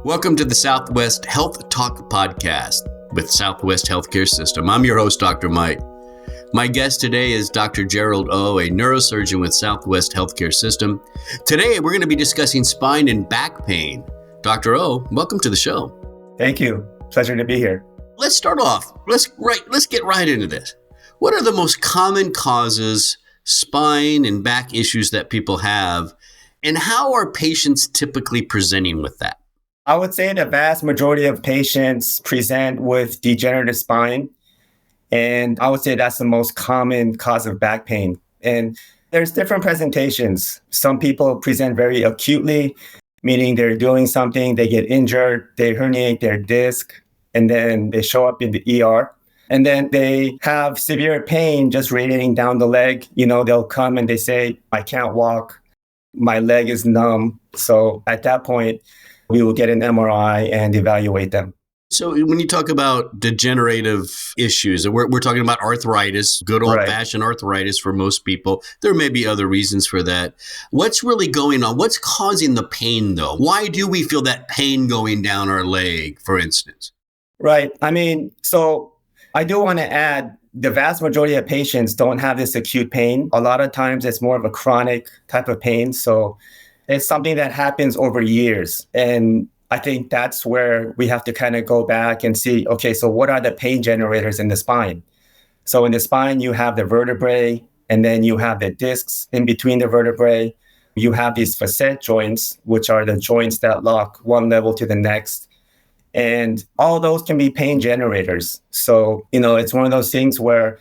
Welcome to the Southwest Health Talk podcast with Southwest Healthcare System. I'm your host, Dr. Mike. My guest today is Dr. Gerald Oh, a neurosurgeon with Southwest Healthcare System. Today, we're going to be discussing spine and back pain. Dr. Oh, welcome to the show. Thank you. Pleasure to be here. Let's start off. Let's get right into this. What are the most common causes, spine and back issues that people have, and how are patients typically presenting with that? I would say the vast majority of patients present with degenerative spine. And I would say that's the most common cause of back pain. And there's different presentations. Some people present very acutely, meaning they're doing something, they get injured, they herniate their disc, and then they show up in the ER. And then they have severe pain just radiating down the leg. They'll come and they say, I can't walk, my leg is numb. So at that point, we will get an MRI and evaluate them. So when you talk about degenerative issues, we're talking about arthritis, good old-fashioned arthritis for most people. There may be other reasons for that. What's really going on? What's causing the pain, though? Why do we feel that pain going down our leg, for instance? Right. So I do want to add, the vast majority of patients don't have this acute pain. A lot of times it's more of a chronic type of pain. So it's something that happens over years. And I think that's where we have to kind of go back and see, okay, so what are the pain generators in the spine? So in the spine, you have the vertebrae, and then you have the discs in between the vertebrae. You have these facet joints, which are the joints that lock one level to the next. And all those can be pain generators. So, it's one of those things where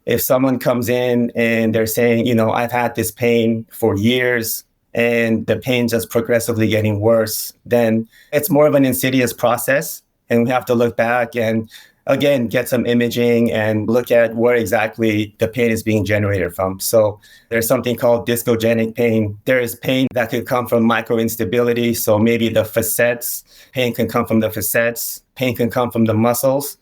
if someone comes in and they're saying, I've had this pain for years, and the pain just progressively getting worse, then it's more of an insidious process. And we have to look back and, again, get some imaging and look at where exactly the pain is being generated from. So there's something called discogenic pain. There is pain that could come from microinstability. So maybe the facets, pain can come from the facets, pain can come from the muscles.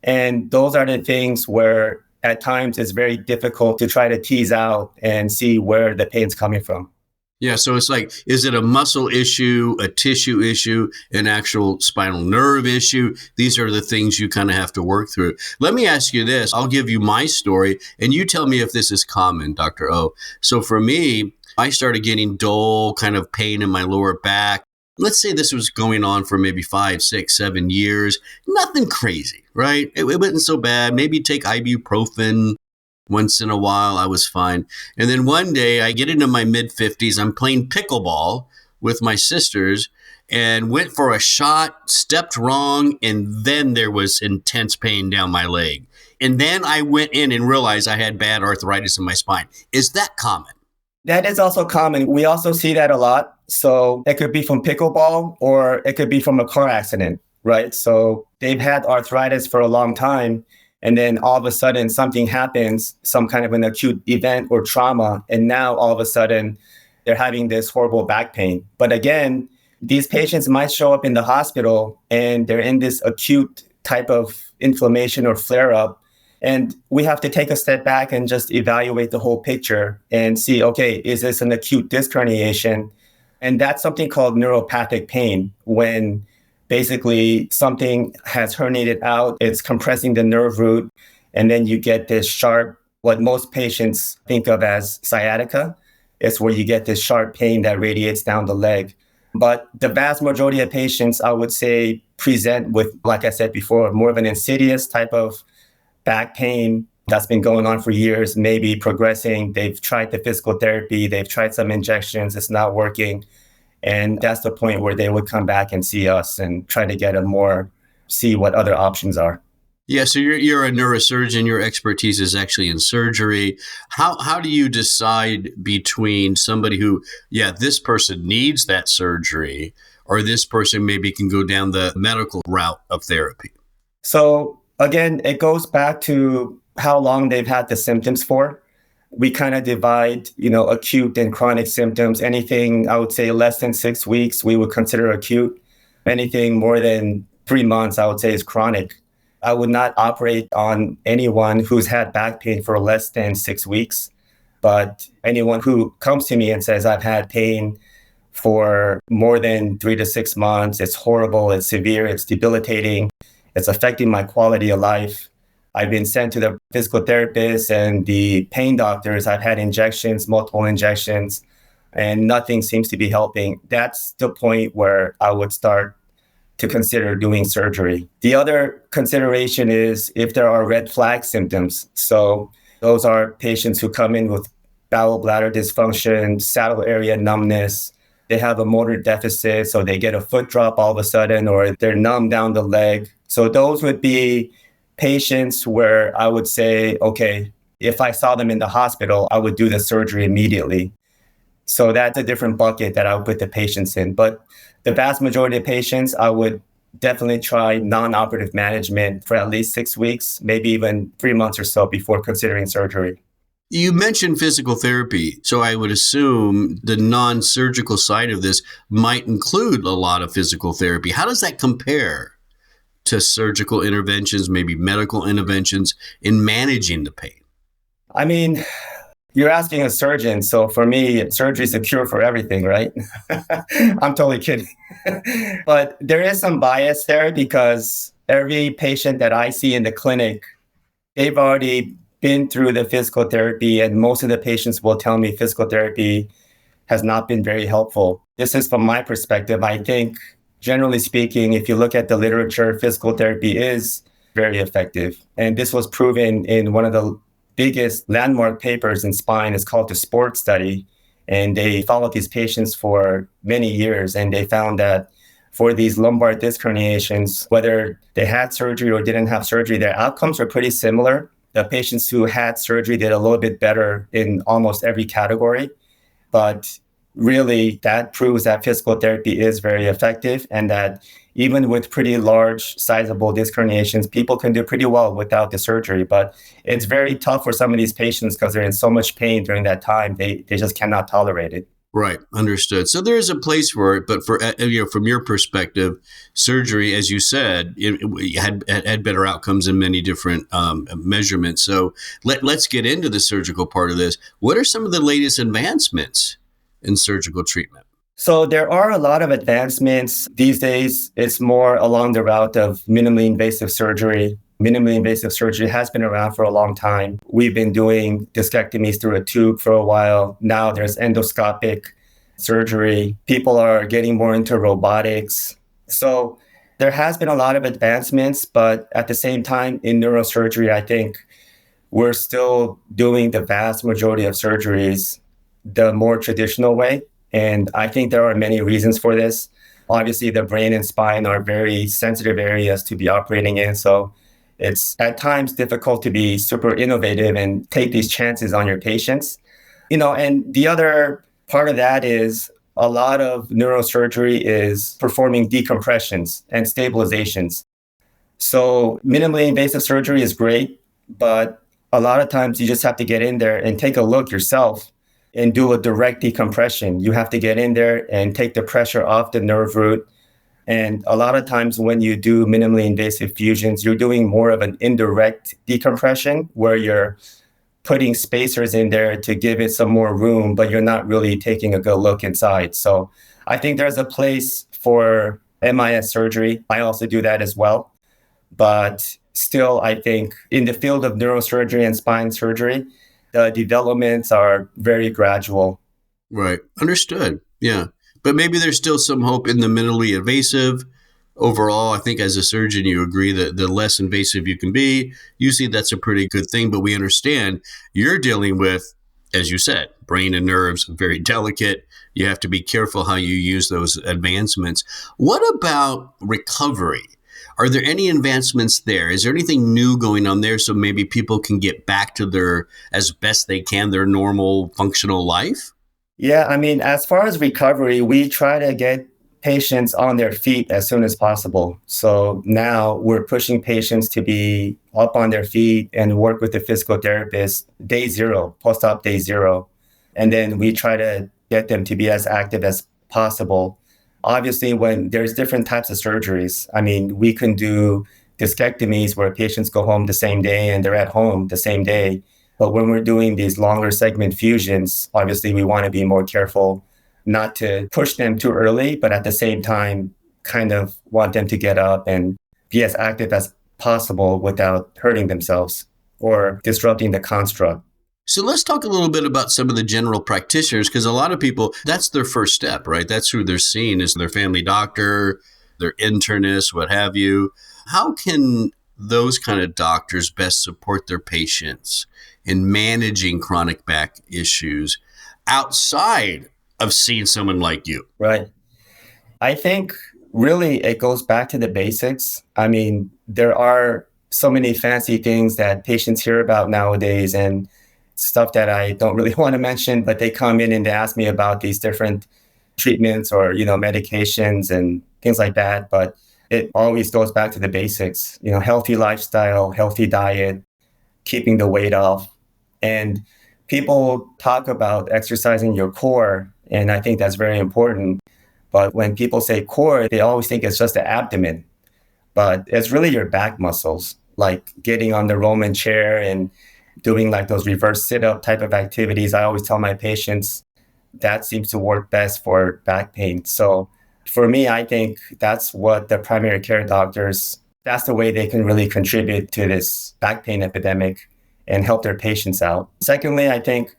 And those are the things where at times it's very difficult to try to tease out and see where the pain's coming from. Yeah, so it's like, is it a muscle issue, a tissue issue, an actual spinal nerve issue? These are the things you kind of have to work through. Let me ask you this. I'll give you my story, and you tell me if this is common, Dr. O. So for me, I started getting dull kind of pain in my lower back. Let's say this was going on for maybe 5, 6, 7 years. Nothing crazy, right? It wasn't so bad. Maybe take ibuprofen. Once in a while, I was fine. And then one day, I get into my mid-50s. I'm playing pickleball with my sisters and went for a shot, stepped wrong, and then there was intense pain down my leg. And then I went in and realized I had bad arthritis in my spine. Is that common? That is also common. We also see that a lot. So it could be from pickleball or it could be from a car accident, right? So they've had arthritis for a long time. And then all of a sudden something happens, some kind of an acute event or trauma. And now all of a sudden they're having this horrible back pain. But again, these patients might show up in the hospital and they're in this acute type of inflammation or flare up. And we have to take a step back and just evaluate the whole picture and see, okay, is this an acute disc herniation? And that's something called neuropathic pain, when basically something has herniated out, it's compressing the nerve root, and then you get this sharp, what most patients think of as sciatica. It's where you get this sharp pain that radiates down the leg. But the vast majority of patients, I would say, present with, like I said before, more of an insidious type of back pain that's been going on for years, maybe progressing. They've tried the physical therapy, they've tried some injections, it's not working. And that's the point where they would come back and see us and try to get see what other options are. Yeah, so you're a neurosurgeon. Your expertise is actually in surgery. How do you decide between somebody who, this person needs that surgery, or this person maybe can go down the medical route of therapy? So again, it goes back to how long they've had the symptoms for. We kind of divide, acute and chronic symptoms. Anything, I would say, less than 6 weeks, we would consider acute. Anything more than 3 months, I would say, is chronic. I would not operate on anyone who's had back pain for less than 6 weeks. But anyone who comes to me and says, I've had pain for more than 3 to 6 months. It's horrible, it's severe, it's debilitating, it's affecting my quality of life. I've been sent to the physical therapist and the pain doctors. I've had injections, multiple injections, and nothing seems to be helping. That's the point where I would start to consider doing surgery. The other consideration is if there are red flag symptoms. So those are patients who come in with bowel bladder dysfunction, saddle area numbness. They have a motor deficit, so they get a foot drop all of a sudden, or they're numb down the leg. So those would be patients where I would say, okay, if I saw them in the hospital, I would do the surgery immediately. So that's a different bucket that I would put the patients in. But the vast majority of patients, I would definitely try non-operative management for at least 6 weeks, maybe even 3 months or so before considering surgery. You mentioned physical therapy, so I would assume the non-surgical side of this might include a lot of physical therapy. How does that compare to surgical interventions, maybe medical interventions in managing the pain? I mean, you're asking a surgeon. So for me, surgery is a cure for everything, right? I'm totally kidding. But there is some bias there because every patient that I see in the clinic, they've already been through the physical therapy, and most of the patients will tell me physical therapy has not been very helpful. This is from my perspective. I think, generally speaking, if you look at the literature, physical therapy is very effective. And this was proven in one of the biggest landmark papers in spine. It's called the SPORT study. And they followed these patients for many years, and they found that for these lumbar disc herniations, whether they had surgery or didn't have surgery, their outcomes were pretty similar. The patients who had surgery did a little bit better in almost every category. But really, that proves that physical therapy is very effective, and that even with pretty large, sizable disc herniations, people can do pretty well without the surgery. But it's very tough for some of these patients because they're in so much pain during that time. They just cannot tolerate it. Right. Understood. So there is a place for it, but for from your perspective, surgery, as you said, it had better outcomes in many different measurements. So let's get into the surgical part of this. What are some of the latest advancements in surgical treatment? So there are a lot of advancements these days. It's more along the route of minimally invasive surgery. Minimally invasive surgery has been around for a long time. We've been doing discectomies through a tube for a while. Now there's endoscopic surgery. People are getting more into robotics. So there has been a lot of advancements, but at the same time, in neurosurgery, I think we're still doing the vast majority of surgeries the more traditional way. And I think there are many reasons for this. Obviously, the brain and spine are very sensitive areas to be operating in. So it's at times difficult to be super innovative and take these chances on your patients. And the other part of that is a lot of neurosurgery is performing decompressions and stabilizations. So minimally invasive surgery is great, but a lot of times you just have to get in there and take a look yourself and do a direct decompression. You have to get in there and take the pressure off the nerve root. And a lot of times when you do minimally invasive fusions, you're doing more of an indirect decompression where you're putting spacers in there to give it some more room, but you're not really taking a good look inside. So I think there's a place for MIS surgery. I also do that as well. But still, I think in the field of neurosurgery and spine surgery, the developments are very gradual. Right. Understood. Yeah. But maybe there's still some hope in the minimally invasive. Overall, I think as a surgeon, you agree that the less invasive you can be, usually that's a pretty good thing. But we understand you're dealing with, as you said, brain and nerves, very delicate. You have to be careful how you use those advancements. What about recovery? Are there any advancements there? Is there anything new going on there so maybe people can get back to their, as best they can, their normal functional life? Yeah, I mean, as far as recovery, we try to get patients on their feet as soon as possible. So now we're pushing patients to be up on their feet and work with the physical therapist day zero, post-op day zero. And then we try to get them to be as active as possible. Obviously, when there's different types of surgeries, I mean, we can do discectomies where patients go home the same day and they're at home the same day. But when we're doing these longer segment fusions, obviously we want to be more careful not to push them too early, but at the same time, kind of want them to get up and be as active as possible without hurting themselves or disrupting the construct. So let's talk a little bit about some of the general practitioners, because a lot of people, that's their first step, right? That's who they're seeing is their family doctor, their internist, what have you. How can those kind of doctors best support their patients in managing chronic back issues outside of seeing someone like you? Right. I think really it goes back to the basics. I mean, there are so many fancy things that patients hear about nowadays and stuff that I don't really want to mention, but they come in and they ask me about these different treatments or, medications and things like that. But it always goes back to the basics, healthy lifestyle, healthy diet, keeping the weight off. And people talk about exercising your core, and I think that's very important. But when people say core, they always think it's just the abdomen, but it's really your back muscles, like getting on the Roman chair and doing like those reverse sit-up type of activities. I always tell my patients that seems to work best for back pain. So for me, I think that's what the primary care doctors, that's the way they can really contribute to this back pain epidemic and help their patients out. Secondly, I think,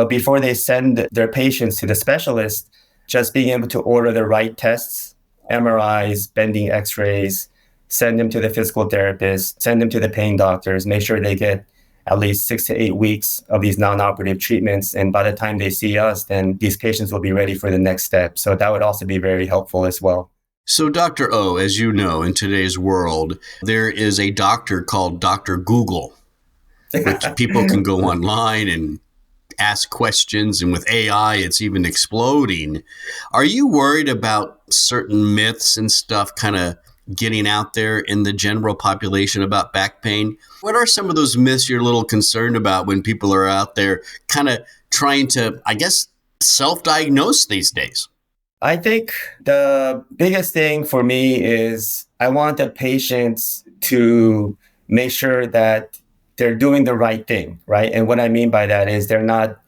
before they send their patients to the specialist, just being able to order the right tests, MRIs, bending x-rays, send them to the physical therapist, send them to the pain doctors, make sure they get at least 6 to 8 weeks of these non-operative treatments. And by the time they see us, then these patients will be ready for the next step. So that would also be very helpful as well. So Dr. O, as you know, in today's world, there is a doctor called Dr. Google, which people can go online and ask questions. And with AI, it's even exploding. Are you worried about certain myths and stuff kind of getting out there in the general population about back pain? What are some of those myths you're a little concerned about when people are out there kind of trying to, I guess, self-diagnose these days? I think the biggest thing for me is I want the patients to make sure that they're doing the right thing, right? And what I mean by that is they're not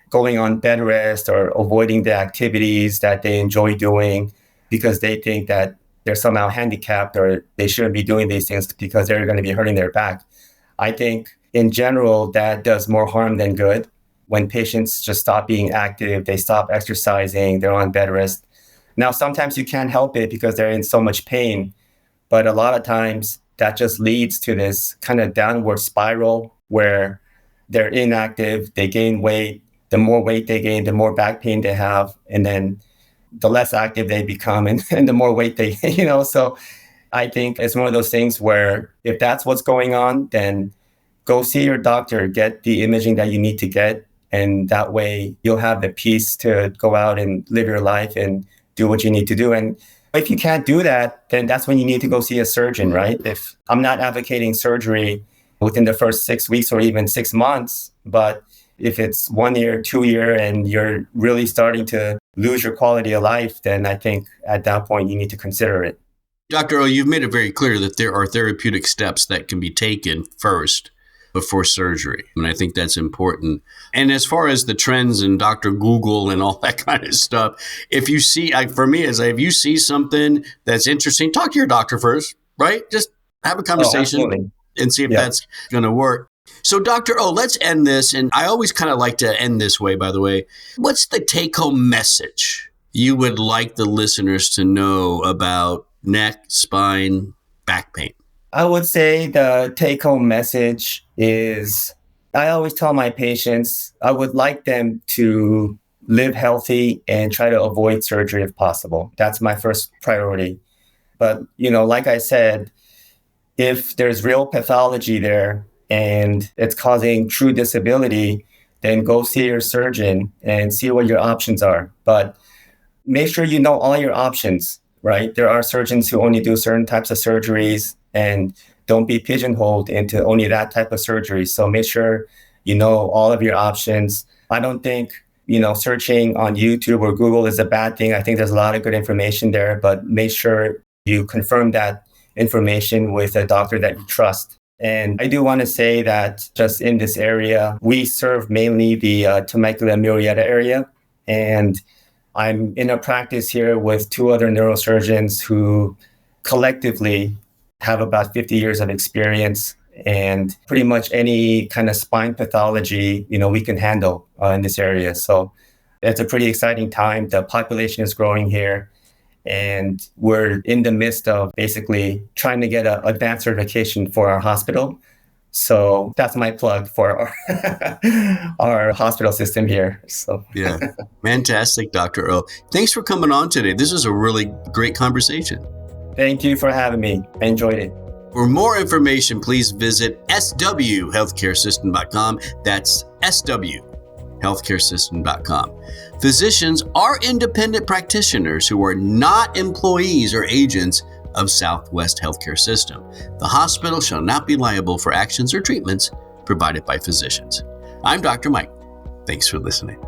going on bed rest or avoiding the activities that they enjoy doing because they think that they're somehow handicapped or they shouldn't be doing these things because they're going to be hurting their back. I think in general, that does more harm than good. When patients just stop being active, they stop exercising, they're on bed rest. Now, sometimes you can't help it because they're in so much pain, but a lot of times that just leads to this kind of downward spiral where they're inactive, they gain weight. The more weight they gain, the more back pain they have. And then the less active they become and the more weight they, so I think it's one of those things where if that's what's going on, then go see your doctor, get the imaging that you need to get. And that way you'll have the peace to go out and live your life and do what you need to do. And if you can't do that, then that's when you need to go see a surgeon, right? If I'm not advocating surgery within the first 6 weeks or even 6 months, but if it's 1 year, 2 year, and you're really starting to lose your quality of life, then I think at that point you need to consider it. Dr. O, you've made it very clear that there are therapeutic steps that can be taken first before surgery. And I think that's important. And as far as the trends and Dr. Google and all that kind of stuff, if you see, for me, if you see something that's interesting, talk to your doctor first, right? Just have a conversation and see if that's going to work. So, Dr. O, let's end this. And I always kind of like to end this way, by the way. What's the take-home message you would like the listeners to know about neck, spine, back pain? I would say the take-home message is I always tell my patients I would like them to live healthy and try to avoid surgery if possible. That's my first priority. But, like I said, if there's real pathology there, and it's causing true disability, then go see your surgeon and see what your options are. But make sure you know all your options, right? There are surgeons who only do certain types of surgeries, and don't be pigeonholed into only that type of surgery. So make sure you know all of your options. I don't think, searching on YouTube or Google is a bad thing. I think there's a lot of good information there, but make sure you confirm that information with a doctor that you trust. And I do want to say that just in this area, we serve mainly the Temecula Murrieta area. And I'm in a practice here with two other neurosurgeons who collectively have about 50 years of experience, and pretty much any kind of spine pathology, we can handle in this area. So it's a pretty exciting time. The population is growing here, and we're in the midst of basically trying to get an advanced certification for our hospital. So that's my plug for our hospital system here. So yeah, fantastic, Dr. Oh. Thanks for coming on today. This is a really great conversation. Thank you for having me. I enjoyed it. For more information, please visit swhealthcaresystem.com. That's swhealthcaresystem.com. Physicians are independent practitioners who are not employees or agents of Southwest Healthcare System. The hospital shall not be liable for actions or treatments provided by physicians. I'm Dr. Mike. Thanks for listening.